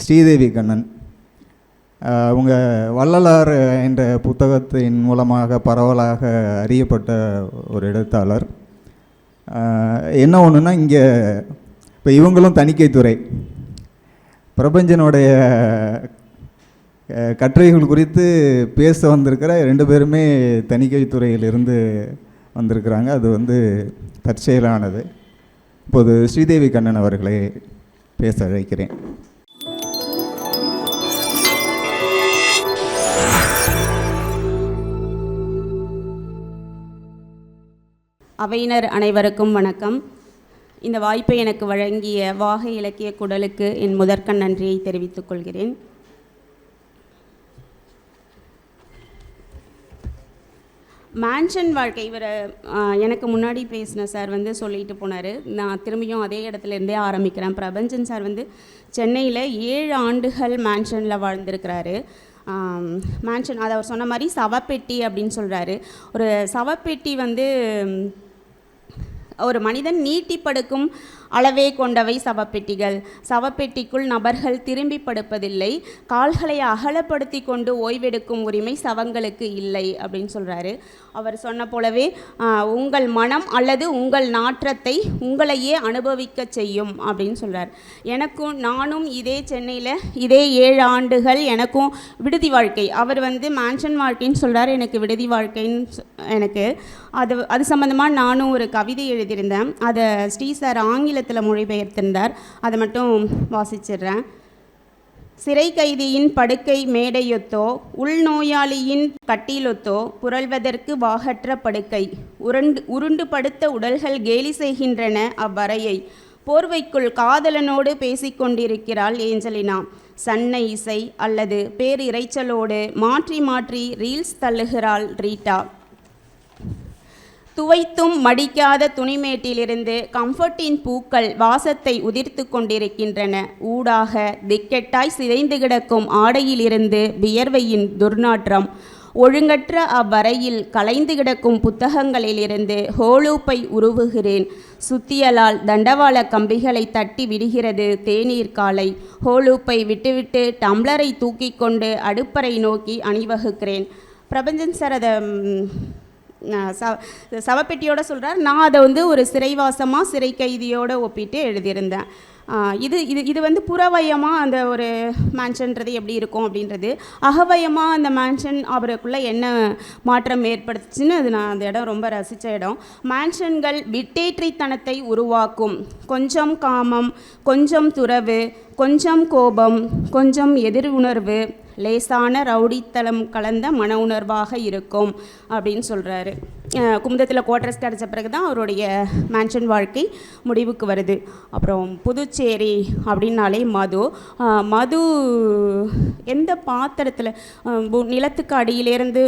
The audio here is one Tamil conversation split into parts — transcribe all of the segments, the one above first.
ஸ்ரீதேவி கண்ணன். அவங்க வள்ளலார் என்ற புத்தகத்தின் மூலமாக பரவலாக அறியப்பட்ட ஒரு எழுத்தாளர். என்ன ஒன்றுனா, இங்கே இப்போ இவங்களும் தணிக்கைத்துறை பிரபஞ்சனுடைய கட்டுரைகள் குறித்து பேச வந்திருக்கிற 2 பேருமே தணிக்கைத்துறையிலிருந்து வந்திருக்கிறாங்க. அது தற்செயலானது. இப்போது ஸ்ரீதேவி கண்ணன் அவர்களை பேச அழைக்கிறேன். அவையினர் அனைவருக்கும் வணக்கம். இந்த வாய்ப்பை எனக்கு வழங்கிய வாகை இலக்கிய குடலுக்கு என் முதற்கண் நன்றியை தெரிவித்துக் கொள்கிறேன். மேன்ஷன் வாழ்க்கை இவர் எனக்கு முன்னாடி பேசின சார் சொல்லிட்டு போனார். நான் திரும்பியும் அதே இடத்துலேருந்தே ஆரம்பிக்கிறேன். பிரபஞ்சன் சார் சென்னையில் 7 ஆண்டுகள் மேன்ஷனில் வாழ்ந்திருக்கிறாரு. மேன்ஷன் அதை அவர் சொன்ன மாதிரி சவப்பெட்டி அப்படின்னு சொல்கிறாரு. ஒரு சவப்பெட்டி ஒரு மனிதன் நீட்டி படுக்கும் அளவே கொண்டவை சவப்பெட்டிகள். சவப்பெட்டிக்குள் நபர்கள் திரும்பி படுப்பதில்லை. கால்களை அகலப்படுத்தி கொண்டு ஓய்வெடுக்கும் உரிமை சவங்களுக்கு இல்லை அப்படின்னு சொல்கிறாரு. அவர் சொன்ன போலவே உங்கள் மனம் அல்லது உங்கள் நாற்றத்தை உங்களையே அனுபவிக்க செய்யும் அப்படின்னு சொல்கிறார். நானும் இதே சென்னையில் இதே 7 ஆண்டுகள் எனக்கும் விடுதி வாழ்க்கை. அவர் மேன்ஷன் வாழ்க்கைன்னு சொல்கிறார், எனக்கு விடுதி வாழ்க்கைன்னு எனக்கு அது சம்மந்தமாக நானும் ஒரு கவிதை எழுதியிருந்தேன். அதை ஸ்ரீ சார் ஆங்கிலத்தில் மொழிபெயர்த்திருந்தார். அதை மட்டும் வாசிச்சிடுறேன். சிறை கைதியின் படுக்கை மேடையொத்தோ உள்நோயாளியின் கட்டிலொத்தோ புரள்வதற்கு வாகற்ற படுக்கை உருண்டு படுத்த உடல்கள் கேலி செய்கின்றன அவ்வறையை. போர்வைக்குள் காதலனோடு பேசிக்கொண்டிருக்கிறாள் ஏஞ்சலினா. சன்னை இசை அல்லது பேரிரைச்சலோடு மாற்றி மாற்றி ரீல்ஸ் தள்ளுகிறாள் ரீட்டா. துவைத்தும் மடிக்காத துணிமேட்டிலிருந்து கம்ஃபர்ட்டின் பூக்கள் வாசத்தை உதிர்த்து கொண்டிருக்கின்றன. ஊடாக திக்கெட்டாய் சிதைந்து கிடக்கும் ஆடையிலிருந்து வியர்வையின் துர்நாற்றம். ஒழுங்கற்ற அவ்வறையில் கலைந்து கிடக்கும் புத்தகங்களிலிருந்து ஹோலூப்பை உருவுகிறேன். சுத்தியலால் தண்டவாள கம்பிகளை தட்டி விடுகிறது தேநீர் காலை. ஹோலூப்பை விட்டுவிட்டு டம்ளரை தூக்கி கொண்டு அடுப்பறை நோக்கி அணிவகுக்கிறேன். பிரபஞ்சன் சார் அதை சவப்பெட்டியோடு சொல்கிறார். நான் அதை ஒரு சிறைவாசமாக சிறை கைதியோடு ஒப்பிட்டு எழுதியிருந்தேன். இது புறவயமாக அந்த ஒரு மேன்ஷன்றது எப்படி இருக்கும் அப்படின்றது. அகவயமாக அந்த மேன்ஷன் அவருக்குள்ளே என்ன மாற்றம் ஏற்படுத்துச்சுன்னு நான் அந்த இடம் ரொம்ப ரசித்த இடம். மேன்ஷன்கள் விட்டேற்றித்தனத்தை உருவாக்கும். கொஞ்சம் காமம், கொஞ்சம் துறவு, கொஞ்சம் கோபம், கொஞ்சம் எதிர் உணர்வு, லேசான ரவுடித்தளம் கலந்த மன உணர்வாக இருக்கும் அப்படின்னு சொல்கிறாரு. குமுதத்தில் குவார்டர்ஸ் கிடச்ச பிறகு தான் அவருடைய மேன்ஷன் வாழ்க்கை முடிவுக்கு வருது. அப்புறம் புதுச்சேரி அப்படின்னாலே மது எந்த பாத்திரத்தில் நிலத்துக்கு அடியிலேருந்து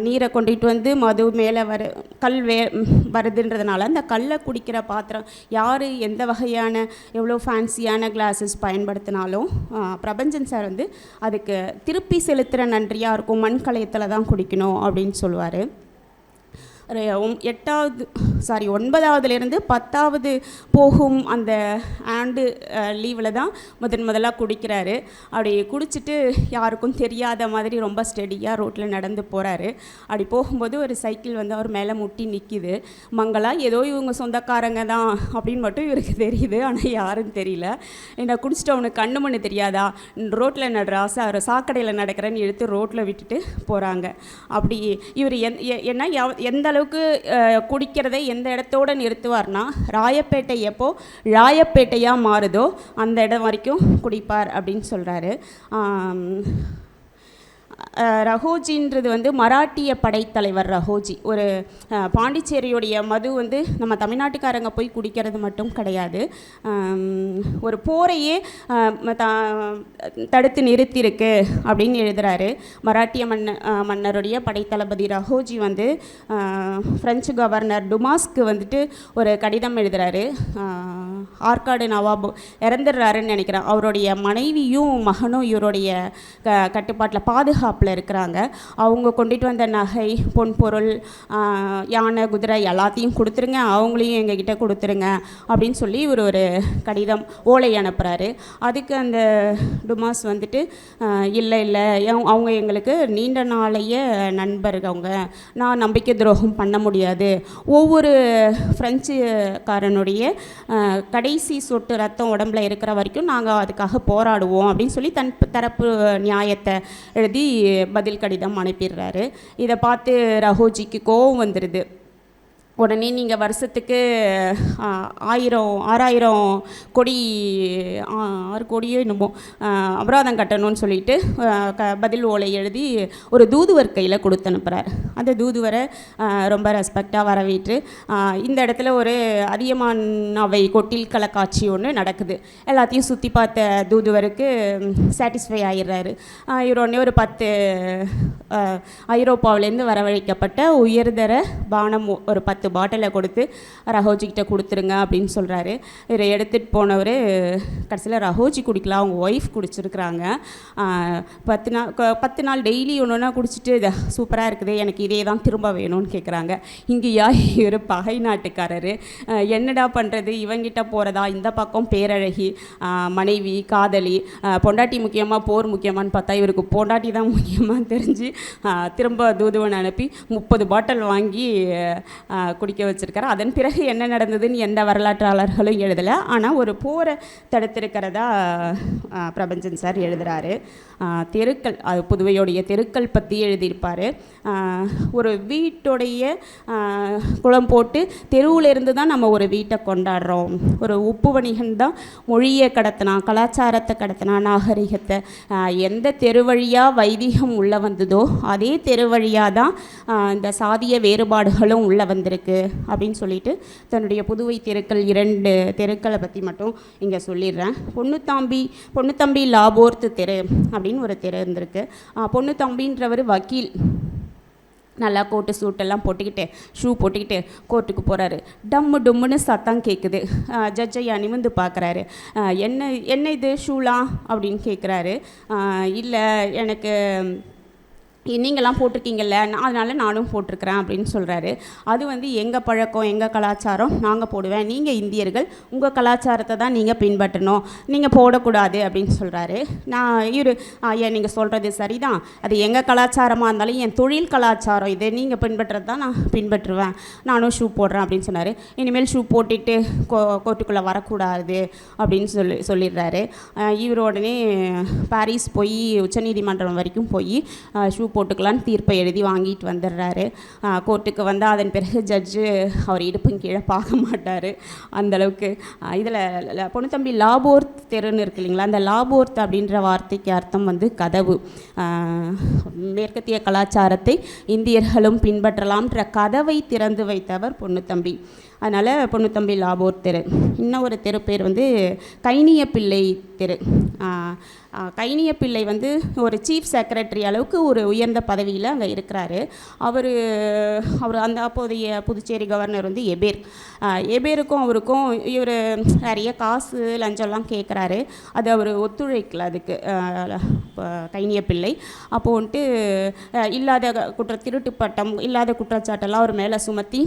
நீரை கொண்டுட்டு மது மேலே கல் வருதுன்றதுனால அந்த கல்லை குடிக்கிற பாத்திரம் யார் எந்த வகையான எவ்வளோ ஃபேன்சியான கிளாஸஸ் பயன்படுத்தினாலும் பிரபஞ்சன் சார் அதுக்கு திருப்பி செலுத்துகிற நன்றியாக இருக்கும். மண் கலையத்தில் தான் குடிக்கணும் அப்படின்னு சொல்லுவார். 9ஆவதுலேருந்து 10ஆவது போகும் அந்த ஆண்டு லீவில் தான் முதலாக குடிக்கிறாரு. அப்படி குடிச்சிட்டு யாருக்கும் தெரியாத மாதிரி ரொம்ப ஸ்டெடியாக ரோட்டில் நடந்து போகிறாரு. அப்படி போகும்போது ஒரு சைக்கிள் அவர் மேலே முட்டி நிற்கிது. மங்களா ஏதோ இவங்க சொந்தக்காரங்க தான் அப்படின்னு மட்டும் இவருக்கு தெரியுது, ஆனால் யாரும் தெரியல. என்ன குடிச்சிட்டு அவனுக்கு கண்ணு மண்ணு தெரியாதா, ரோட்டில் நடுறா சாக்கடையில் நடக்கிறேன்னு எடுத்து ரோட்டில் விட்டுட்டு போகிறாங்க. அப்படி இவர் என்ன எந்த அளவுக்கு குடிக்கிறதை எந்த இடத்தோடு நிறுத்துவார்னா, ராயப்பேட்டை எப்போ ராயப்பேட்டையாக மாறுதோ அந்த இடம் வரைக்கும் குடிப்பார் அப்படின்னு சொல்கிறாரு. ரஹோஜின்றது மராட்டிய படைத்தலைவர் ரஹோஜி. ஒரு பாண்டிச்சேரியுடைய மது நம்ம தமிழ்நாட்டுக்காரங்க போய் குடிக்கிறது மட்டும் கிடையாது, ஒரு போரையே தடுத்து நிறுத்தியிருக்கு அப்படின்னு எழுதுகிறாரு. மராட்டிய மன்னருடைய படைத்தளபதி ரஹோஜி ஃப்ரெஞ்சு கவர்னர் டுமாஸ்க்கு ஒரு கடிதம் எழுதுகிறாரு. ஆற்காடு நவாப் இறந்துடுறாருன்னு நினைக்கிறேன். அவருடைய மனைவியும் மகனும் இவருடைய கட்டுப்பாட்டில் பாதுகாப்பில் இருக்கிறாங்க. அவங்க கொண்டுட்டு வந்த நகை, பொன் பொருள், யானை, குதிரை எல்லாத்தையும் கொடுத்துருங்க, அவங்களையும் எங்ககிட்ட கொடுத்துருங்க அப்படின்னு சொல்லி ஒரு கடிதம் ஓலை அனுப்புகிறாரு. அதுக்கு அந்த டுமாஸ் வந்துட்டு இல்லை இல்லை, அவங்க எங்களுக்கு நீண்ட நாளைய நண்பர்கள், அவங்க நான் நம்பிக்கை துரோகம் பண்ண முடியாது, ஒவ்வொரு ஃப்ரெஞ்சுக்காரனுடைய கடைசி சொட்டு ரத்தம் உடம்புல இருக்கிற வரைக்கும் நாங்கள் அதுக்காக போராடுவோம் அப்படின்னு சொல்லி தன் தரப்பு நியாயத்தை எழுதி பதில் கடிதம் அனுப்பிடுறாரு. இதை பார்த்து ரஹோஜிக்கு கோவம் வந்துடுது. உடனே நீங்கள் வருஷத்துக்கு 6,000 கோடி 6 கோடியோ என்னமோ அபராதம் கட்டணும்னு சொல்லிட்டு பதில் ஓலை எழுதி ஒரு தூதுவர் கையில் கொடுத்து அனுப்புகிறார். அந்த தூதுவரை ரொம்ப ரெஸ்பெக்டாக வரவேற்று இந்த இடத்துல ஒரு அதியமான் அவை கொட்டில் கலக்காட்சி ஒன்று நடக்குது. எல்லாத்தையும் சுற்றி பார்த்த தூதுவருக்கு சாட்டிஸ்ஃபை ஆகிடுறாரு. இவர் உடனே ஒரு 10 ஐரோப்பாவிலேருந்து வரவழைக்கப்பட்ட உயர்தர பானம் ஒரு 10 பாட்டிலை கொடுத்து ரஹோஜிக்கிட்ட கொடுத்துருங்க அப்படின்னு சொல்கிறாரு. இதை எடுத்துகிட்டு போனவர் கடைசியில் ரஹோஜி குடிக்கலாம், அவங்க ஒய்ஃப் குடிச்சிருக்கிறாங்க. 10 நாள் டெய்லி ஒன்றுனா குடிச்சிட்டு இதை சூப்பராக இருக்குது, எனக்கு இதே தான் திரும்ப வேணும்னு கேட்குறாங்க. இங்கேயா இவர் பகை நாட்டுக்காரரு, என்னடா பண்ணுறது, இவங்கிட்ட போகிறதா, இந்த பக்கம் பேரழகி, மனைவி, காதலி, பொண்டாட்டி முக்கியமாக போர் முக்கியமானு பார்த்தா இவருக்கு பொண்டாட்டி தான் முக்கியமாக தெரிஞ்சு திரும்ப தூதுவன் அனுப்பி 30 பாட்டில் வாங்கி குடிக்க வச்சுருக்காரு. அதன் பிறகு என்ன நடந்ததுன்னு எந்த வரலாற்றாளர்களும் எழுதலை. ஆனால் ஒரு போரை தடுத்திருக்கிறதா பிரபஞ்சன் சார் எழுதுகிறாரு. தெருக்கள், அது புதுவையோடைய தெருக்கள் பற்றி எழுதியிருப்பார். ஒரு வீட்டுடைய குளம் போட்டு தெருவிலேருந்து தான் நம்ம ஒரு வீட்டை கொண்டாடுறோம். ஒரு உப்பு வணிகன் தான் மொழியை கடத்தினா, கலாச்சாரத்தை கடத்தினா, நாகரிகத்தை. எந்த தெரு வழியாக வைதிகம் உள்ளே வந்ததோ அதே தெரு வழியாக தான் இந்த சாதிய வேறுபாடுகளும் உள்ளே வந்திருக்கு அப்படின்னு சொல்லிட்டு தன்னுடைய புதுவை தெருக்கள் 2 தெருக்களை பற்றி மட்டும் இங்கே சொல்லிடுறேன். பொண்ணுத்தம்பி லாபோர்த்து தெரு அப்படின்னு ஒரு தெரு இருந்திருக்கு. பொண்ணுத்தம்பின்றவர் வக்கீல், நல்லா கோட்டு சூட்டெல்லாம் போட்டுக்கிட்டு ஷூ போட்டுக்கிட்டு கோர்ட்டுக்கு போகிறாரு. டம்மு டொம்முன்னு சத்தம் கேட்குது. ஜட்ஜையா நிமிந்து பார்க்குறாரு. என்ன இது ஷூலாம் அப்படின்னு கேட்குறாரு. இல்லை, எனக்கு நீங்களாம் போட்டிருக்கீங்கல்ல, அதனால் நானும் போட்டிருக்கிறேன் அப்படின்னு சொல்கிறாரு. அது எங்கள் பழக்கம், எங்கள் கலாச்சாரம், நாங்கள் போடுவேன், நீங்கள் இந்தியர்கள், உங்கள் கலாச்சாரத்தை தான் நீங்கள் பின்பற்றணும், நீங்கள் போடக்கூடாது அப்படின்னு சொல்கிறாரு. ஐயா நீங்கள் சொல்கிறது சரிதான், அது எங்கள் கலாச்சாரமாக இருந்தாலும் என் தொழில் கலாச்சாரம் இது, நீங்கள் பின்பற்றுறது தான் நான் பின்பற்றுவேன், நானும் ஷூ போடுறேன் அப்படின்னு சொன்னார். இனிமேல் ஷூ போட்டுட்டு கோர்ட்டுக்குள்ளே வரக்கூடாது அப்படின்னு சொல்லிடுறாரு. இவர் உடனே பாரிஸ் போய் உச்சநீதிமன்றம் வரைக்கும் போய் ஷூ போட்டுக்கலான்னு தீர்ப்பை எழுதி வாங்கிட்டு வந்துடுறாரு. கோர்ட்டுக்கு வந்தால் அதன் பிறகு ஜட்ஜு அவர் இடுப்பும் கீழே பார்க்க மாட்டார் அந்தளவுக்கு. இதில் பொண்ணுத்தம்பி லாபோர்த் தெருன்னு இருக்கு இல்லைங்களா, அந்த லாபோர்த் அப்படின்ற வார்த்தைக்கு அர்த்தம் கதவு. மேற்கத்திய கலாச்சாரத்தை இந்தியர்களும் பின்பற்றலாம்ன்ற கதவை திறந்து வைத்தவர் பொண்ணுத்தம்பி. அதனால் பொண்ணுத்தம்பி லாபோர் தெரு. இன்னும் ஒரு தெரு பேர் கைனிய பிள்ளை தெரு. கைனிய பிள்ளை ஒரு சீஃப் செக்ரட்டரி அளவுக்கு ஒரு உயர்ந்த பதவியில் அங்கே இருக்கிறாரு. அவர் அந்த அப்போதைய புதுச்சேரி கவர்னர் எபேர். எபேருக்கும் அவருக்கும் இவர் நிறைய காசு லஞ்சம்லாம் கேட்குறாரு. அது அவர் ஒத்துழைக்கல அதுக்கு கைனிய பிள்ளை. அப்போது இல்லாத திருட்டு பட்டம் இல்லாத குற்றச்சாட்டெல்லாம் அவர் மேலே சுமத்தி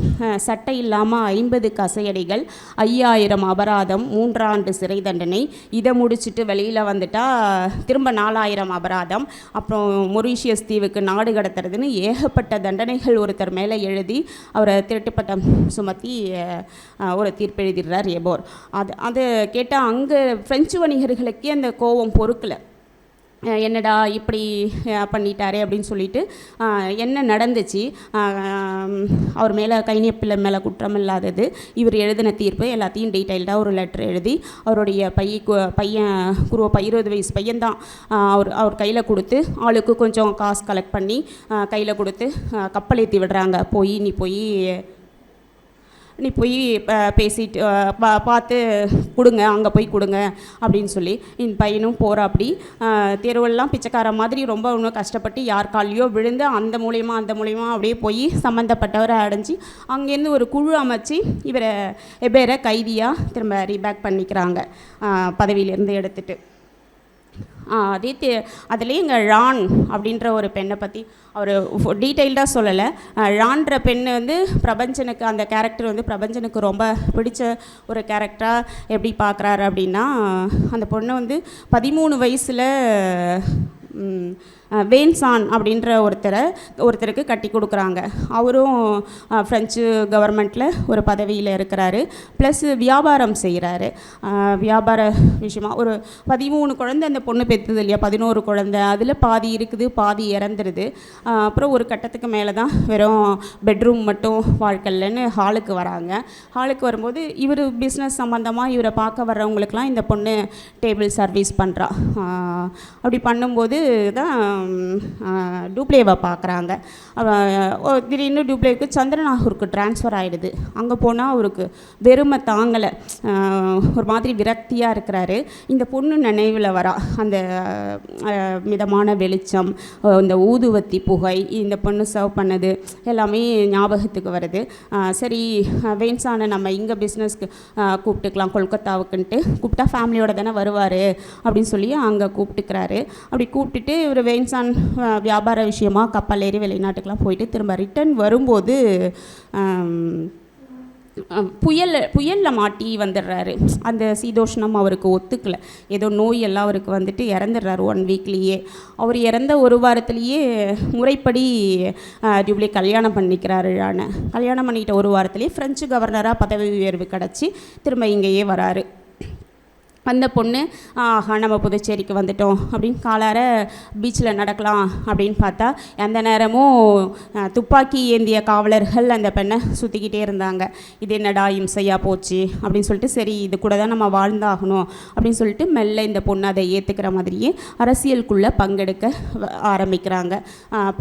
சட்டை இல்லாமல் 50 கசையடிகள், 5000 அபராதம், 3 ஆண்டு சிறை தண்டனை. இதை முடிச்சுட்டு வெளியில் வந்துட்டால் திரும்ப 4000 அபராதம், அப்புறம் மொரீஷியஸ் தீவுக்கு நாடு கடத்துறதுன்னு ஏகப்பட்ட தண்டனைகள் ஒருத்தர் மேலே எழுதி அவரை திருட்டுப்பட்டம் சுமத்தி ஒரு தீர்ப்பு எழுதிடுறார் எபோர். அது கேட்டால் அங்கே பிரெஞ்சு வணிகர்களுக்கே அந்த கோபம் பொறுக்கலை. என்னடா இப்படி பண்ணிட்டாரே அப்படின்னு சொல்லிட்டு என்ன நடந்துச்சு, அவர் மேலே கைனிய பிள்ளை மேலே குற்றம் இல்லாதது, இவர் எழுதின தீர்ப்பு எல்லாத்தையும் டீட்டெயில்டாக ஒரு லெட்டர் எழுதி அவருடைய பையன் 20 வயசு பையன்தான் அவர் கையில் கொடுத்து ஆளுக்கு கொஞ்சம் காசு கலெக்ட் பண்ணி கையில் கொடுத்து கப்பல் ஏற்றி விடுறாங்க. நீ போய் பேசிட்டு பார்த்து கொடுங்க, அங்கே போய் கொடுங்க அப்படின்னு சொல்லி இந்த பையனும் போகிறாப்படி. தெருவெல்லாம் பிச்சைக்கார மாதிரி ரொம்ப இன்னும் கஷ்டப்பட்டு யார் காலையோ விழுந்து அந்த மூலியமாக அப்படியே போய் சம்மந்தப்பட்டவரை அடைஞ்சி அங்கேருந்து ஒரு குழு அமைச்சு இவரை எபேரை கைதியாக திரும்ப ரீபேக் பண்ணிக்கிறாங்க பதவியிலேருந்து எடுத்துகிட்டு. அதே அதுலேயும் இங்கே ரான் அப்படின்ற ஒரு பெண்ணை பற்றி அவர் டீட்டெயில்டாக சொல்லலை. ரான்ற பெண்ணு வந்து பிரபஞ்சனுக்கு, அந்த கேரக்டர் வந்து பிரபஞ்சனுக்கு ரொம்ப பிடிச்ச ஒரு கேரக்டராக எப்படி பார்க்குறாரு அப்படின்னா, அந்த பொண்ணை வந்து 13 வயசில் வேன்சான் அப்படின்ற ஒருத்தருக்கு கட்டி கொடுக்குறாங்க. அவரும் ஃப்ரெஞ்சு கவர்மெண்ட்டில் ஒரு பதவியில் இருக்கிறாரு. ப்ளஸ் வியாபாரம் செய்கிறாரு. வியாபார விஷயமா ஒரு 13 குழந்தை அந்த பொண்ணு பெற்றுது இல்லையா, 11 குழந்தை. அதில் பாதி இருக்குது, பாதி இறந்துருது. அப்புறம் ஒரு கட்டத்துக்கு மேலே தான் வெறும் பெட்ரூம் மட்டும் வாழ்க்கைலன்னு ஹாலுக்கு வராங்க. ஹாலுக்கு வரும்போது இவர் பிஸ்னஸ் சம்மந்தமாக இவரை பார்க்க வர்றவங்களுக்கெல்லாம் இந்த பொண்ணு டேபிள் சர்வீஸ் பண்ணுறா. அப்படி பண்ணும்போது தான் டூப்ளேவை பார்க்குறாங்க. திடீர்னு டூப்ளேவுக்கு சந்திரநாகூருக்கு ட்ரான்ஸ்ஃபர் ஆகிடுது. அங்கே போனால் அவருக்கு வெறுமை தாங்கலை, ஒரு மாதிரி விரக்தியாக இருக்கிறாரு. இந்த பொண்ணு நினைவில் வரா. அந்த மிதமான வெளிச்சம், இந்த ஊதுவத்தி புகை, இந்த பொண்ணு சர்வ் பண்ணது எல்லாமே ஞாபகத்துக்கு வருது. சரி, வேன்சானை நம்ம இங்கே பிஸ்னஸ்க்கு கூப்பிட்டுக்கலாம், கொல்கத்தாவுக்குன்ட்டு கூப்பிட்டா ஃபேமிலியோட தானே வருவார் அப்படின்னு சொல்லி அங்கே கூப்பிட்டுக்கிறாரு. அப்படி கூப்பிட்டுட்டு இவர் வேன்சான் வியாபார விஷயமாக கப்பல் ஏறி வெளிநாட்டுக்கெலாம் போயிட்டு திரும்ப ரிட்டன் வரும்போது புயலில் மாட்டி வந்துடுறாரு. அந்த சீதோஷ்ணம் அவருக்கு ஒத்துக்கலை, ஏதோ நோய் எல்லாம் அவருக்கு வந்துட்டு இறந்துடுறாரு 1 வீக்லேயே. அவர் இறந்த 1 வாரத்துலேயே முறைப்படி டியூப்ளே கல்யாணம் பண்ணிக்கிறாரு. கல்யாணம் பண்ணிக்கிட்ட 1 வாரத்துலேயே ஃப்ரெஞ்சு கவர்னராக பதவி உயர்வு கிடச்சி திரும்ப இங்கேயே வராரு. அந்த பொண்ணு நம்ம புதுச்சேரிக்கு வந்துட்டோம் அப்படின்னு காலார பீச்சில் நடக்கலாம் அப்படின்னு பார்த்தா எந்த நேரமும் துப்பாக்கி ஏந்திய காவலர்கள் அந்த பெண்ணை சுற்றிக்கிட்டே இருந்தாங்க. இது என்னடா இம்சையாக போச்சு அப்படின்னு சொல்லிட்டு, சரி இது கூட தான் நம்ம வாழ்ந்தாகணும் அப்படின்னு சொல்லிட்டு மெல்ல இந்த பொண்ணு அதை ஏற்றுக்கிற மாதிரியே அரசியலுக்குள்ளே பங்கெடுக்க ஆரம்பிக்கிறாங்க.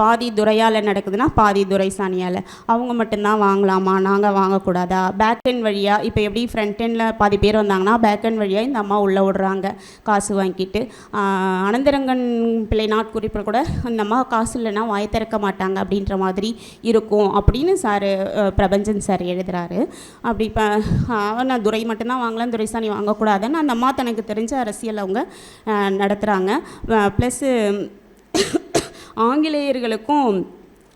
பாதி துரையால் நடக்குதுன்னா பாதி துரைசானியால். அவங்க மட்டும்தான் வாங்கலாமா, நாங்கள் வாங்கக்கூடாதா? பேக் எண்ட் வழியாக, இப்போ எப்படி ஃப்ரண்ட் எண்டில் பாதி பேர் வந்தாங்கன்னா பேக் எண்ட் வழியாக இந்த உள்ள விடுறாங்க காசு வாங்கிட்டு. அனந்தரங்கன் பிள்ளை நாட்குறிப்பில் கூட அந்த அம்மா காசு இல்லைன்னா வாய் திறக்க மாட்டாங்க அப்படின்ற மாதிரி இருக்கும் அப்படின்னு சார் பிரபஞ்சன் சார் எழுதுகிறாரு. அப்படி இப்போ நான் துரை மட்டும்தான் வாங்கலாம், துரைசானி வாங்கக்கூடாதுன்னு அந்த அம்மா தனக்கு தெரிஞ்ச அரசியல் அவங்க நடத்துகிறாங்க. ப்ளஸ்ஸு ஆங்கிலேயர்களுக்கும்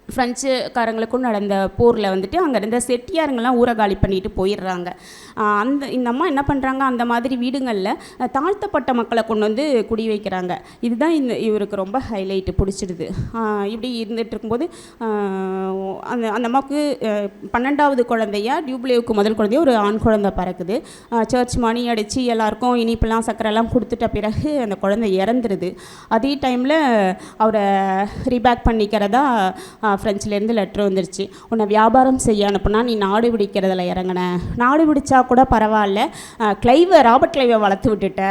ஃப்ரெஞ்சுக்காரங்களுக்கும் நடந்த போரில் வந்துட்டு அங்கே இருந்த செட்டியாருங்கெல்லாம் ஊரை காலி பண்ணிட்டு போயிடுறாங்க. இந்த அம்மா என்ன பண்ணுறாங்க, அந்த மாதிரி வீடுங்களில் தாழ்த்தப்பட்ட மக்களை கொண்டு வந்து குடி வைக்கிறாங்க. இதுதான் இவருக்கு ரொம்ப ஹைலைட்டு பிடிச்சிடுது. இப்படி இருந்துகிட்டு இருக்கும்போது அந்த அம்மாவுக்கு 12வது குழந்தையா, டியூப்ளேவுக்கு முதல் குழந்தையா ஒரு ஆண் குழந்தை பிறக்குது. சர்ச் மணி அடித்து எல்லாருக்கும் இனிப்பெல்லாம் சக்கரெல்லாம் கொடுத்துட்ட பிறகு அந்த குழந்தை இறந்துருது. அதே டைமில் அவரை ரீபேக் பண்ணிக்கிறதா ஃப்ரெஞ்சிலேருந்து லெட்ரு வந்துருச்சு. உன்னை வியாபாரம் செய்ய அனுப்புனா நீ நாடு பிடிக்கிறதுல இறங்கின, நாடு பிடிச்சா கூட பரவாயில்ல, ராபர்ட் கிளைவை வளர்த்து விட்டுட்ட,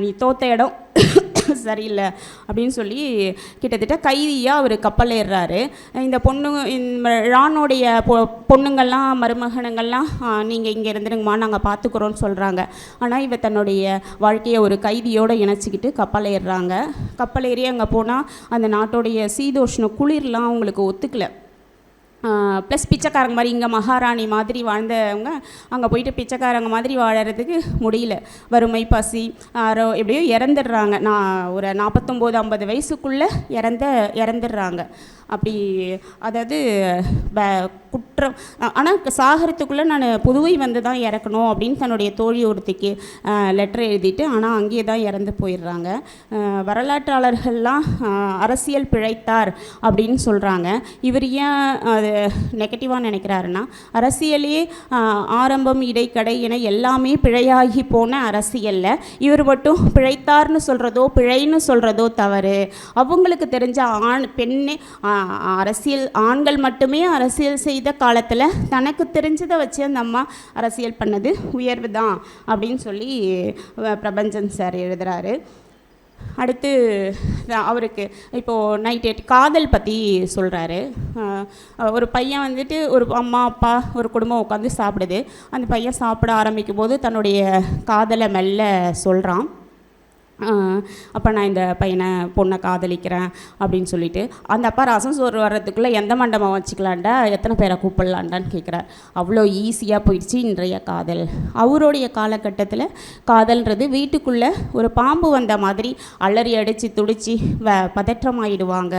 நீ தோத்த இடம் சரியில்லை அப்படின்னு சொல்லி கிட்டத்தட்ட கைதியாக அவர் கப்பல் ஏறுறாரு. இந்த ராணுடைய பொண்ணுங்கள்லாம் மருமகனுங்கள்லாம் நீங்கள் இங்கே இருந்துருங்கம்மா, நாங்கள் பார்த்துக்குறோன்னு சொல்கிறாங்க. ஆனால் இவ தன்னுடைய வாழ்க்கையை ஒரு கைதியோடு இணைச்சிக்கிட்டு கப்பல் ஏறுறாங்க. கப்பல் ஏறி அங்கே போனால் அந்த நாட்டோடைய சீதோஷ்ண குளிர்லாம் அவங்களுக்கு ஒத்துக்கலை. ப்ளஸ் பிச்சைக்காரங்க மாதிரி, இங்கே மகாராணி மாதிரி வாழ்ந்தவங்க அங்கே போயிட்டு பிச்சைக்காரங்க மாதிரி வாழறதுக்கு முடியல. வறுமை, பசி, எப்படியோ இறந்துடுறாங்க. ஒரு 49-50 வயசுக்குள்ளே இறந்துடுறாங்க. அப்படி அதாவது குற்றம். ஆனால் சாகரத்துக்குள்ளே நான் புதுவை வந்து தான் இறக்கணும் அப்படின்னு தன்னுடைய தோழி ஒருத்திக்கு லெட்டர் எழுதிட்டு, ஆனால் அங்கேயே தான் இறந்து போயிடுறாங்க. வரலாற்றாளர்கள்லாம் அரசியல் பிழைத்தார் அப்படின்னு சொல்கிறாங்க. இவர் ஏன் அது நெகட்டிவாக நினைக்கிறாருன்னா, அரசியலே ஆரம்பம், இடைக்கடை என எல்லாமே பிழையாகி போன அரசியலில் இவர் மட்டும் பிழைத்தார்னு சொல்கிறதோ பிழைன்னு சொல்கிறதோ தவறு. அவங்களுக்கு தெரிஞ்ச பெண்ணே அரசியல், ஆண்கள் மட்டுமே அரசியல் செய்த காலத்தில் தனக்கு தெரிஞ்சதை வச்சு அந்த அம்மா அரசியல் பண்ணது உயர்வு தான் அப்படின்னு சொல்லி பிரபஞ்சன் சார் எழுதுகிறாரு. அடுத்து அவருக்கு இப்போது நைட் 8 காதல் பற்றி சொல்கிறாரு. ஒரு பையன் வந்துட்டு, ஒரு அம்மா அப்பா ஒரு குடும்பம் உட்காந்து சாப்பிடுது. அந்த பையன் சாப்பிட ஆரம்பிக்கும் போது தன்னுடைய காதலை மெல்ல சொல்கிறான். அப்போ நான் இந்த பொண்ணை காதலிக்கிறேன் அப்படின்னு சொல்லிட்டு அந்த அப்பா ரசம் சோறு வர்றதுக்குள்ளே எந்த மண்டபம் வச்சுக்கலான்டா, எத்தனை பேரை கூப்பிடலான்டான்னு கேட்குறார். அவ்வளோ ஈஸியாக போயிடுச்சு இன்றைய காதல். அவருடைய காலகட்டத்தில் காதல்ன்றது வீட்டுக்குள்ளே ஒரு பாம்பு வந்த மாதிரி அலறி அடித்து துடித்து பதற்றமாயிடுவாங்க.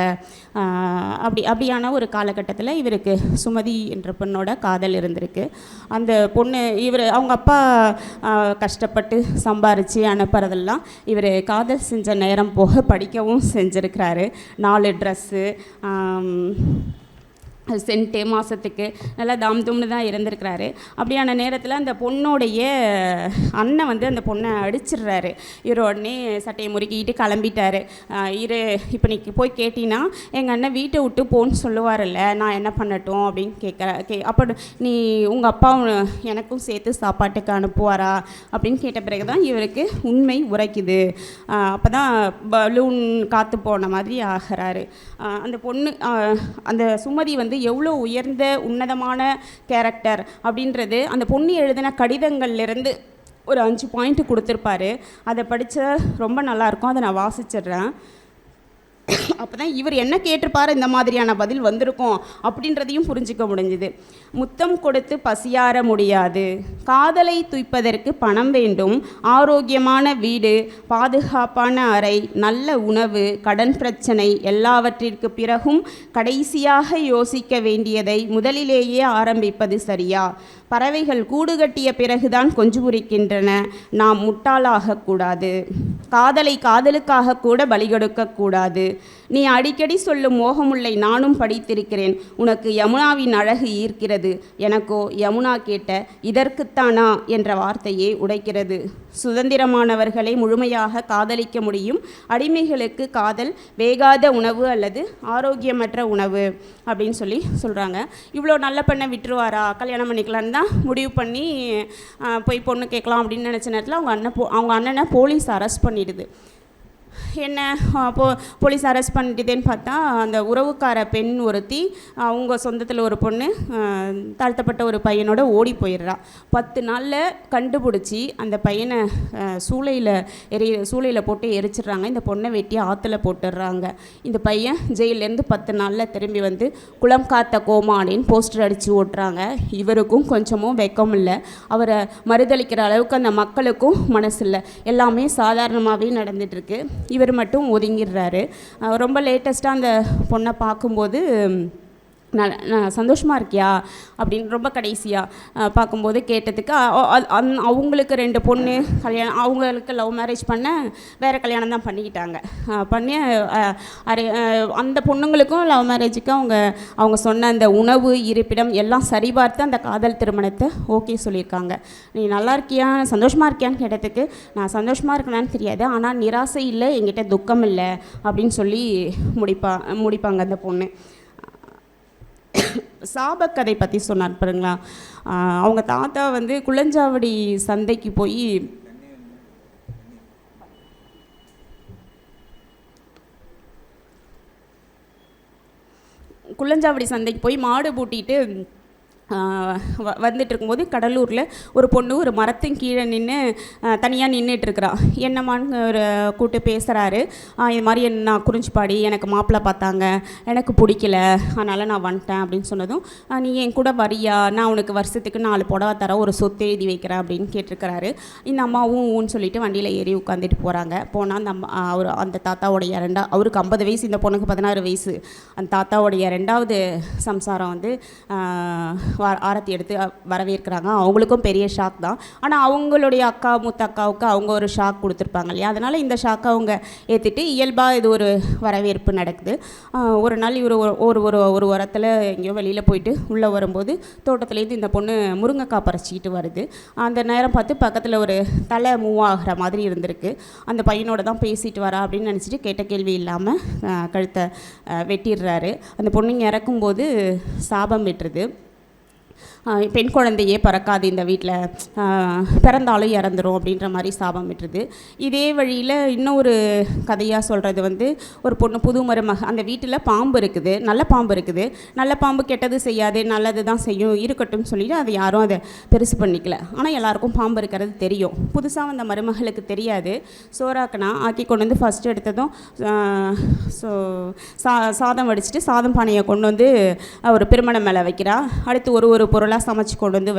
அப்படியான ஒரு காலகட்டத்தில் இவருக்கு சுமதி என்ற பெண்ணோட காதல் இருந்திருக்கு. அந்த பொண்ணு அவங்க அப்பா கஷ்டப்பட்டு சம்பாரித்து அனுப்புறதெல்லாம் இவர் காதல் செஞ்ச நேரம் போக படிக்கவும் செஞ்சுருக்கிறாரு. 4 ட்ரெஸ்ஸு, சென்ட்டு மாதத்துக்கு நல்லா தும்னு தான் இருந்திருக்கிறாரு. அப்படியான நேரத்தில் அந்த பொண்ணோடைய அண்ணன் வந்து அந்த பொண்ணை அடிச்சிடுறாரு. இவர் உடனே சட்டையை முறுக்கிட்டு கிளம்பிட்டார். இப்போ நீ போய் கேட்டினா எங்கள் அண்ணன் வீட்டை விட்டு போன்னு சொல்லுவார்ல, நான் என்ன பண்ணட்டும் அப்படின்னு அப்போ நீ உங்கள் அப்பா எனக்கும் சேர்த்து சாப்பாட்டுக்கு அனுப்புவாரா அப்படின்னு கேட்ட பிறகு தான் இவருக்கு உண்மை உரைக்குது. அப்போ தான் பலூன் காற்று போன மாதிரி ஆகிறாரு. அந்த பொண்ணு அந்த சுமதி வந்து எவ்வளோ உயர்ந்த உன்னதமான கேரக்டர் அப்படின்றது அந்த பொண்ணு எழுதின கடிதங்கள்லேருந்து ஒரு 5 பாயிண்ட் கொடுத்துருப்பாரு. அதை படித்தா ரொம்ப நல்லாயிருக்கும். அதை நான் வாசிச்சிடுறேன். அப்போ தான் இவர் என்ன கேட்டிருப்பார், இந்த மாதிரியான பதில் வந்திருக்கும் அப்படின்றதையும் புரிஞ்சிக்க முடிஞ்சுது. முத்தம் கொடுத்து பசியார முடியாது, காதலை துய்ப்பதற்கு பணம் வேண்டும், ஆரோக்கியமான வீடு, பாதுகாப்பான அறை, நல்ல உணவு, கடன் பிரச்சனை எல்லாவற்றிற்கு பிறகும் கடைசியாக யோசிக்க வேண்டியதை முதலிலேயே ஆரம்பிப்பது சரியா? பறவைகள் கூடு கட்டிய பிறகுதான் கொஞ்சு குறிக்கின்றன. நாம் முட்டாளாகக்கூடாது. காதலை காதலுக்காக கூட பலி கொடுக்கக்கூடாது. நீ அடிக்கடி சொல்லும் மோகமுல்லை நானும் படித்திருக்கிறேன். உனக்கு யமுனாவின் அழகு ஈர்க்கிறது, எனக்கோ யமுனா கேட்ட இதற்குத்தானா என்ற வார்த்தையே உடைக்கிறது. சுதந்திரமானவர்களை முழுமையாக காதலிக்க முடியும். அடிமைகளுக்கு காதல் வேகாத உணவு அல்லது ஆரோக்கியமற்ற உணவு அப்படின்னு சொல்கிறாங்க. இவ்வளோ நல்ல பெண்ணை விட்டுருவாரா, கல்யாணம் பண்ணிக்கலான்னு தான் முடிவு பண்ணி போய் பொண்ணு கேட்கலாம் அப்படின்னு நினச்ச நேரத்தில் அவங்க அண்ணனை போலீஸ் அரெஸ்ட் பண்ணிடுது. என்ன போலீஸ் அரெஸ்ட் பண்ணிட்டுதேன்னு பார்த்தா அந்த உறவுக்கார பெண் ஒருத்தி அவங்க சொந்தத்தில் ஒரு பொண்ணு தாழ்த்தப்பட்ட ஒரு பையனோட ஓடி போயிடுறா. 10 நாளில் கண்டுபிடிச்சி அந்த பையனை சூளையில் போட்டு எரிச்சிடுறாங்க. இந்த பொண்ணை வெட்டி ஆற்றுல போட்டுடுறாங்க. இந்த பையன் ஜெயிலேருந்து 10 நாளில் திரும்பி வந்து குளம் காத்த கோமானின்னு போஸ்டர் அடித்து ஓட்டுறாங்க. இவருக்கும் கொஞ்சமும் வெக்கம் இல்லை. அவரை மறுதளிக்கிற அளவுக்கு அந்த மக்களுக்கும் மனசு இல்லை. எல்லாமே சாதாரணமாகவே நடந்துகிட்ருக்கு. இவர் மட்டும் ஒதுங்கிடுறாரு. ரொம்ப லேட்டஸ்ட்டாக அந்த பொண்ணை பார்க்கும்போது நான் சந்தோஷமாக இருக்கியா அப்படின்னு ரொம்ப கடைசியாக பார்க்கும்போது கேட்டதுக்கு அவங்களுக்கு 2 பொண்ணு கல்யாணம், அவங்களுக்கு லவ் மேரேஜ் பண்ண வேறு கல்யாணம் தான் பண்ணிக்கிட்டாங்க. பண்ணி அந்த பொண்ணுங்களுக்கும் லவ் மேரேஜுக்கு அவங்க சொன்ன அந்த உணவு இருப்பிடம் எல்லாம் சரிபார்த்து அந்த காதல் திருமணத்தை ஓகே சொல்லியிருக்காங்க. நீ நல்லா இருக்கியா சந்தோஷமாக இருக்கியான்னு கேட்டதுக்கு நான் சந்தோஷமாக இருக்கணும்னு தெரியாது, ஆனால் நிராசை இல்லை, என்கிட்ட துக்கம் இல்லை அப்படின்னு சொல்லி முடிப்பாங்க அந்த பொண்ணு. சாபக்கதை பற்றி சொன்னார் பாருங்களா. அவங்க தாத்தா வந்து குளஞ்சாவடி சந்தைக்கு போய் மாடு பூட்டிட்டு வந்துட்டு இருக்கும்போது கடலூரில் ஒரு பொண்ணு ஒரு மரத்தின் கீழே நின்று தனியாக நின்றுட்டுருக்குறா. என்னம்மான்னு ஒரு கூட்டு பேசுகிறாரு. இது மாதிரி நான் குறிஞ்சிப்பாடி, எனக்கு மாப்பிள்ளை பார்த்தாங்க, எனக்கு பிடிக்கல, அதனால் நான் வந்துட்டேன் அப்படின்னு சொன்னதும் நீ என் கூட வரியா, நான் உனக்கு வருஷத்துக்கு 4 புடவை தர, ஒரு சொத்து எழுதி வைக்கிறேன் அப்படின்னு கேட்டிருக்கிறாரு. இந்த அம்மாவும் ஊன்னு சொல்லிட்டு வண்டியில் ஏறி உட்காந்துட்டு போகிறாங்க. போனால் அந்த தாத்தாவுடைய அவருக்கு 50 வயசு, இந்த பொண்ணுக்கு 16 வயசு. அந்த தாத்தாவுடைய 2வது சம்சாரம் வந்து ஆரத்தி எடுத்து வரவேற்கிறாங்க. அவங்களுக்கும் பெரிய ஷாக் தான். ஆனால் அவங்களுடைய மூத்த அக்காவுக்கு அவங்க ஒரு ஷாக் கொடுத்துருப்பாங்க இல்லையா, அதனால் இந்த ஷாக்கை அவங்க ஏற்றிட்டு இயல்பாக இது ஒரு வரவேற்பு நடக்குது. ஒரு நாள் இவர் ஒரு உரத்தில் எங்கேயோ வெளியில் போயிட்டு உள்ளே வரும்போது தோட்டத்துலேருந்து இந்த பொண்ணு முருங்கைக்காய் பறிச்சிக்கிட்டு வருது. அந்த நேரம் பார்த்து பக்கத்தில் ஒரு தலை மூவ் ஆகிற மாதிரி இருந்திருக்கு. அந்த பையனோட தான் பேசிட்டு வரா அப்படின்னு நினச்சிட்டு கேட்ட கேள்வி இல்லாமல் கழுத்தை வெட்டிடுறாரு. அந்த பொண்ணுங்க இறக்கும்போது சாபம் விட்டுருது. பெண் குழந்தையே பிறக்காது இந்த வீட்டில், பிறந்தாலும் இறந்துரும் அப்படின்ற மாதிரி சாபம் விட்டுருது. இதே வழியில் இன்னொரு கதையாக சொல்கிறது வந்து ஒரு பொண்ணு புது மருமக, அந்த வீட்டில் பாம்பு இருக்குது, நல்ல பாம்பு இருக்குது, நல்ல பாம்பு கெட்டது செய்யாது, நல்லது தான் செய்யும், இருக்கட்டும்னு சொல்லிட்டு அதை யாரும் அதை பெருசு பண்ணிக்கல. ஆனால் எல்லாருக்கும் பாம்பு இருக்கிறது தெரியும். புதுசாக அந்த மருமகளுக்கு தெரியாது. சோறாக்குனா ஆக்கி கொண்டு வந்து ஃபஸ்ட்டு எடுத்ததும் சாதம் வடிச்சிட்டு சாதம் பானையை கொண்டு வந்து ஒரு திருமணம் மேலே வைக்கிறா. அடுத்து ஒரு பொருளாக சமைச்சு கொண்டு வந்து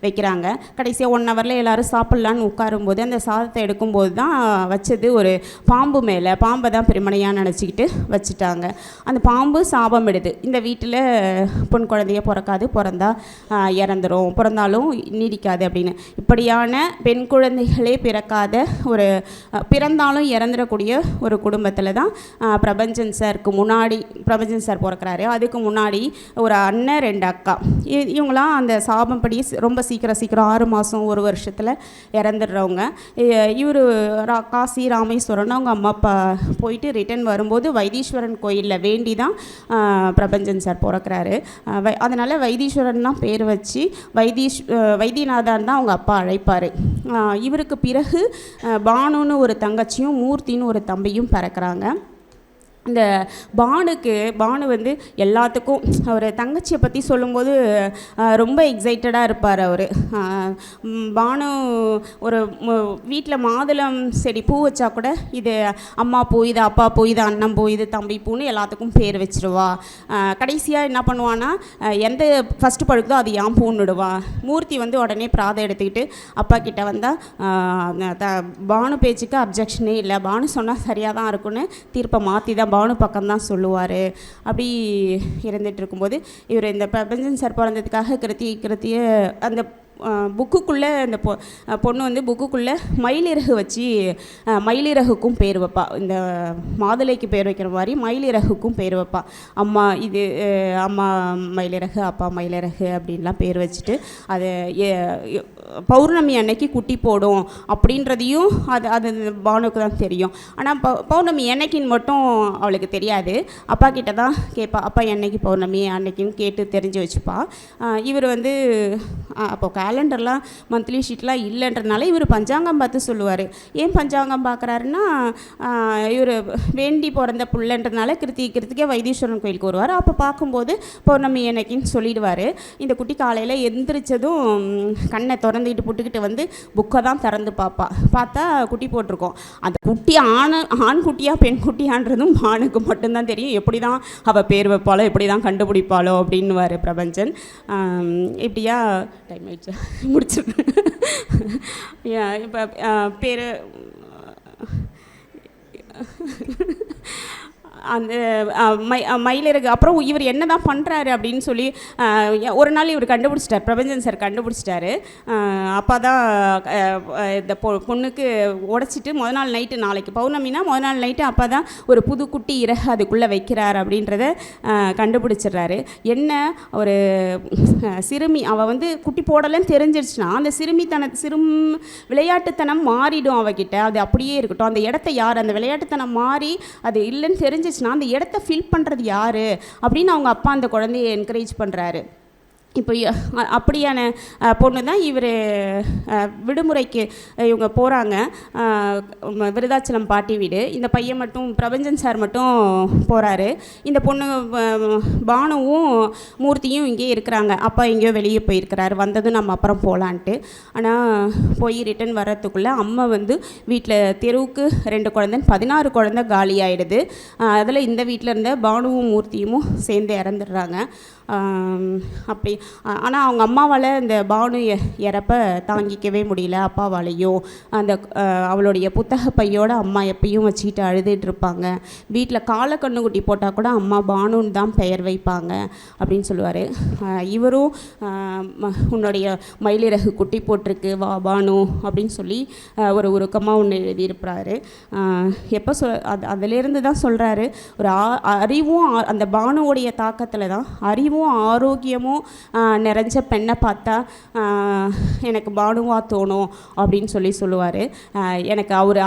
வைக்கிறாங்க. கடைசியாக 1 ஹவரில் எல்லோரும் சாப்பிட்லான்னு உட்காரும்போது அந்த சாதத்தை எடுக்கும்போது தான் வச்சது ஒரு பாம்பு மேலே. பாம்பை தான் பெருமனையாக நினச்சிக்கிட்டு வச்சுட்டாங்க. அந்த பாம்பு சாபம் எடுது, இந்த வீட்டில் பொன் குழந்தைய பிறக்காது, பிறந்தா இறந்துரும், பிறந்தாலும் நீடிக்காது அப்படின்னு. இப்படியான பெண் குழந்தைகளே பிறக்காத ஒரு பிறந்தாலும் இறந்துடக்கூடிய ஒரு குடும்பத்தில் தான் பிரபஞ்சன் சாருக்கு முன்னாடி பிரபஞ்சன் சார் பிறக்கிறாரு. அதுக்கு முன்னாடி ஒரு அண்ணன் 2 அக்கா. இவங்களாம் அந்த சாபம்படி ரொம்ப சீக்கிரம் 6 மாதம் 1 வருஷத்தில் இறந்துடுறவங்க. இவர் காசி ராமேஸ்வரன் அவங்க அம்மா அப்பா போயிட்டு ரிட்டன் வரும்போது வைத்தீஸ்வரன் கோயிலில் வேண்டி தான் பிரபஞ்சன் சார் பிறக்கிறாரு. அதனால் வைத்தீஸ்வரன் தான் பேர் வச்சு வைத்தியநாதன் தான் அவங்க அப்பா அழைப்பார். இவருக்கு பிறகு பானுன்னு ஒரு தங்கச்சியும் மூர்த்தின்னு ஒரு தம்பியும் பிறக்கிறாங்க. இந்த பானு வந்து எல்லாத்துக்கும் அவர் தங்கச்சியை பற்றி சொல்லும்போது ரொம்ப எக்ஸைட்டடாக இருப்பார் அவர். பானு ஒரு வீட்டில் மாதுளம் செடி பூ வச்சா கூட இது அம்மா பூ, இது அப்பா பூ, இது அண்ணன் பூ, இது தம்பி பூன்னு எல்லாத்துக்கும் பேர் வச்சிருவா. கடைசியாக என்ன பண்ணுவான்னா எந்த ஃபஸ்ட்டு பழுக்குதோ அது ஏன் பூன்னுடுவா. மூர்த்தி வந்து உடனே பிராதம் எடுத்துக்கிட்டு அப்பா கிட்ட வந்தால் பானு பேச்சுக்கு அப்ஜெக்ஷனே இல்லை, பானு சொன்னால் சரியாக தான் இருக்குன்னு தீர்ப்பை மாற்றி தான் பானு பக்கம்தான் சொல்லுவார். அப்படி இருந்துகிட்டு இருக்கும்போது இவர் இந்த பிரபஞ்சன் சார் பிறந்ததுக்காக கிருத்திய அந்த புக்குக்குள்ளே அந்த பொண்ணு வந்து புக்குக்குள்ளே மயிலிறகு வச்சு மயிலிறகுக்கும் பேர் வைப்பா. இந்த மாதுளைக்கு பேர் வைக்கிற மாதிரி மயிலிறகுக்கும் பேர் வைப்பா. அம்மா இது அம்மா மயிலிறகு, அப்பா மயிலிறகு அப்படின்லாம் பேர் வச்சுட்டு அது பௌர்ணமி அன்னைக்கு குட்டி போடும் அப்படின்றதையும் அது பானுக்கு தான் தெரியும். ஆனால் பௌர்ணமி என்னைக்குன்னு மட்டும் அவளுக்கு தெரியாது. அப்பா கிட்ட தான் கேட்பா, அப்பா என்னைக்கு பௌர்ணமி அன்னைக்குன்னு கேட்டு தெரிஞ்சு வச்சுப்பா. இவர் வந்து அப்போ கேலண்டர்லாம் மந்த்லி ஷீட்லாம் இல்லைன்றனால இவர் பஞ்சாங்கம் பார்த்து சொல்லுவார். ஏன் பஞ்சாங்கம் பார்க்குறாருன்னா இவர் வேண்டி பிறந்த புள்ளன்றதுனால கிருத்திகே வைத்தீஸ்வரன் கோயிலுக்கு வருவார். அப்போ பார்க்கும்போது பௌர்ணமி என்னைக்குன்னு சொல்லிடுவார். இந்த குட்டி காலையில் எந்திரிச்சதும் கண்ணை திறந்துக்கிட்டு புட்டுக்கிட்டு வந்து புக்கை தான் திறந்து பார்த்தா குட்டி போட்டிருக்கோம். அந்த குட்டி ஆண் குட்டியா பெண் குட்டியான்றதும் ஆணுக்கு மட்டும்தான் தெரியும். எப்படி தான் அவள் பேர் வைப்பாளோ, எப்படி தான் கண்டுபிடிப்பாளோ அப்படின்னுவார் பிரபஞ்சன். இப்படியா டைம் ஆயிடுச்சு, முடிச்சிருக்கேன். இப்போ பேர் அந்த மயிலிறகு. அப்புறம் இவர் என்ன தான் பண்ணுறாரு அப்படின்னு சொல்லி ஒரு நாள் இவர் கண்டுபிடிச்சிட்டார், பிரபஞ்சன் சார் கண்டுபிடிச்சிட்டாரு. அப்பா தான் இந்த பொண்ணுக்கு உடச்சிட்டு முதல் நாள் நைட்டு, நாளைக்கு பௌர்ணமினா முதல் நாள் நைட்டு அப்பா தான் ஒரு புது குட்டி இறகு அதுக்குள்ளே வைக்கிறார் அப்படின்றத கண்டுபிடிச்சிடுறாரு. என்ன ஒரு சிறுமி அவள் வந்து குட்டி போடலைன்னு தெரிஞ்சிருச்சுன்னா அந்த விளையாட்டுத்தனம் மாறிடும் அவகிட்ட. அது அப்படியே இருக்கட்டும். அந்த இடத்த யார் அந்த விளையாட்டுத்தனம் மாறி அது இல்லைன்னு தெரிஞ்சு அந்த இடத்த ஃபில் பண்ணுறது யார் அப்படின்னு அவங்க அப்பா அந்த குழந்தைய என்கரேஜ் பண்ணுறாரு. இப்போ அப்படியான பொண்ணு தான் இவர் விடுமுறைக்கு இவங்க போகிறாங்க, விருதாச்சலம் பாட்டி வீடு. இந்த பையன் மட்டும் பிரபஞ்சன் சார் மட்டும் போகிறாரு. இந்த பொண்ணு பானுவும் மூர்த்தியும் இங்கே இருக்கிறாங்க. அப்பா எங்கேயோ வெளியே போயிருக்கிறாரு, வந்ததும் நம்ம அப்புறம் போகலான்ட்டு. ஆனால் போய் ரிட்டன் வர்றதுக்குள்ளே அம்மா வந்து வீட்டில் தெருவுக்கு 2 குழந்தை 16 குழந்தை காலி ஆகிடுது. அதில் இந்த வீட்டில் இருந்த பானுவும் மூர்த்தியும் சேர்ந்து இறந்துடுறாங்க. அப்படி ஆனால் அவங்க அம்மாவால் இந்த பானு இறப்ப தாங்கிக்கவே முடியல. அப்பாவாலையும் அந்த அவளுடைய புத்தக பையோட அம்மா எப்பயும் வச்சுக்கிட்டு அழுதுட்டு இருப்பாங்க. வீட்டில் காலை கண்ணுக்குட்டி போட்டால் கூட அம்மா பானுன்னு தான் பெயர் வைப்பாங்க அப்படின்னு சொல்லுவார். இவரும் உன்னுடைய மயிலிறகு குட்டி போட்டிருக்கு வா பானு அப்படின்னு சொல்லி ஒரு உருக்கமாக ஒன்று எழுதியிருப்பார். எப்போ அதிலேருந்து தான் சொல்கிறாரு, ஒரு அறிவும் அந்த பானுவோடைய தாக்கத்தில் தான் அறிவும் ஆரோக்கியமும் நிறைஞ்ச பெண்ணை பார்த்தா எனக்கு பானுவா தோணும் அப்படின்னு சொல்லுவார். எனக்கு அவர்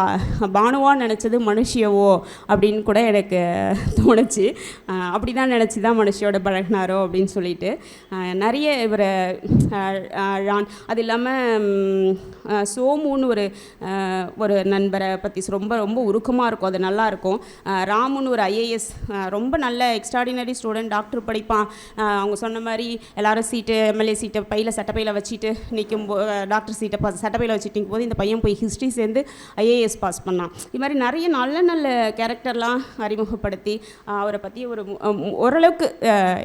பானுவா நினச்சது மனுஷியவோ அப்படின்னு கூட எனக்கு தோணுச்சு. அப்படி தான் நினச்சி தான் மனுஷியோட பழகினாரோ அப்படின்னு சொல்லிட்டு நிறைய இவரை ரான் அது இல்லாமல் சோமுன்னு ஒரு நண்பரை பற்றி ரொம்ப ரொம்ப உருக்கமாக இருக்கும். அது நல்லாயிருக்கும். ராமுன்னு ஒரு ஐஏஎஸ் ரொம்ப நல்ல எக்ஸ்ட்ராடினரி ஸ்டூடெண்ட், டாக்டர் படிப்பான். அவங்க சொன்ன மாதிரி எல்லாரும் சீட்டு எம்எல்ஏ சீட்டை சட்டப்பையில் வச்சுட்டு நிற்கும் டாக்டர் சீட்டை சட்டப்பையில் வச்சுட்டு நிற்கும் போது இந்த பையன் போய் ஹிஸ்ட்ரி சேர்ந்து ஐஏஎஸ் பாஸ் பண்ணான். இது மாதிரி நிறைய நல்ல நல்ல கேரக்டர்லாம் அறிமுகப்படுத்தி அவரை பற்றி ஓரளவுக்கு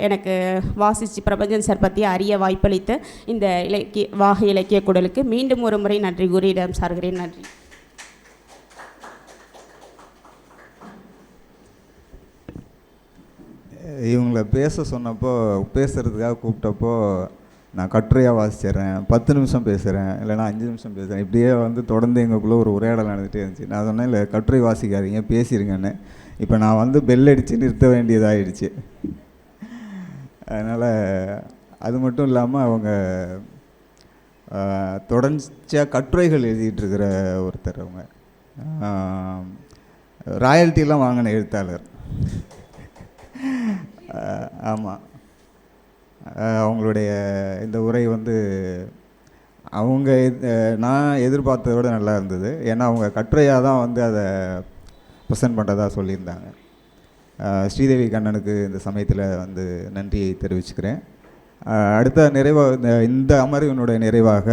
எனக்கு வாசித்து பிரபஞ்சன் சார் பற்றி அறிய வாய்ப்பளித்த இந்த வாகை இலக்கிய குடலுக்கு மீண்டும் ஒரு முறை நன்றி கூறி இடம் சார்கிறேன். நன்றி. இவங்களை பேச சொன்னப்போ, பேசுகிறதுக்காக கூப்பிட்டப்போ நான் கட்டுரையாக வாசிச்சிட்றேன், 10 நிமிஷம் பேசுகிறேன், இல்லைனா 5 நிமிஷம் பேசுகிறேன், இப்படியே தொடர்ந்து எங்களுக்குள்ளே ஒரு உரையாடல் நடந்துகிட்டே இருந்துச்சு. நான் சொன்னேன், இல்லை கட்டுரை வாசிக்காதீங்க, பேசிடுங்கன்னு. இப்போ நான் பெல் அடித்து நிறுத்த வேண்டியதாகிடுச்சு. அதனால் அது மட்டும் இல்லாமல் அவங்க தொடர்ச்சியாக கட்டுரைகள் எழுதிட்டுருக்கிற ஒருத்தர். அவங்க ராயல்ட்டிலாம் வாங்கின எழுத்தாளர். ஆமாம், அவங்களுடைய இந்த உரை அவங்க நான் எதிர்பார்த்ததை விட நல்லா இருந்தது. ஏன்னா அவங்க கட்டுரையாக தான் அதை ப்ரெசென்ட் பண்ணுறதா சொல்லியிருந்தாங்க. ஸ்ரீதேவி கண்ணனுக்கு இந்த சமயத்தில் நன்றியை தெரிவிச்சுக்கிறேன். அடுத்த இந்த அமர்வினுடைய நிறைவாக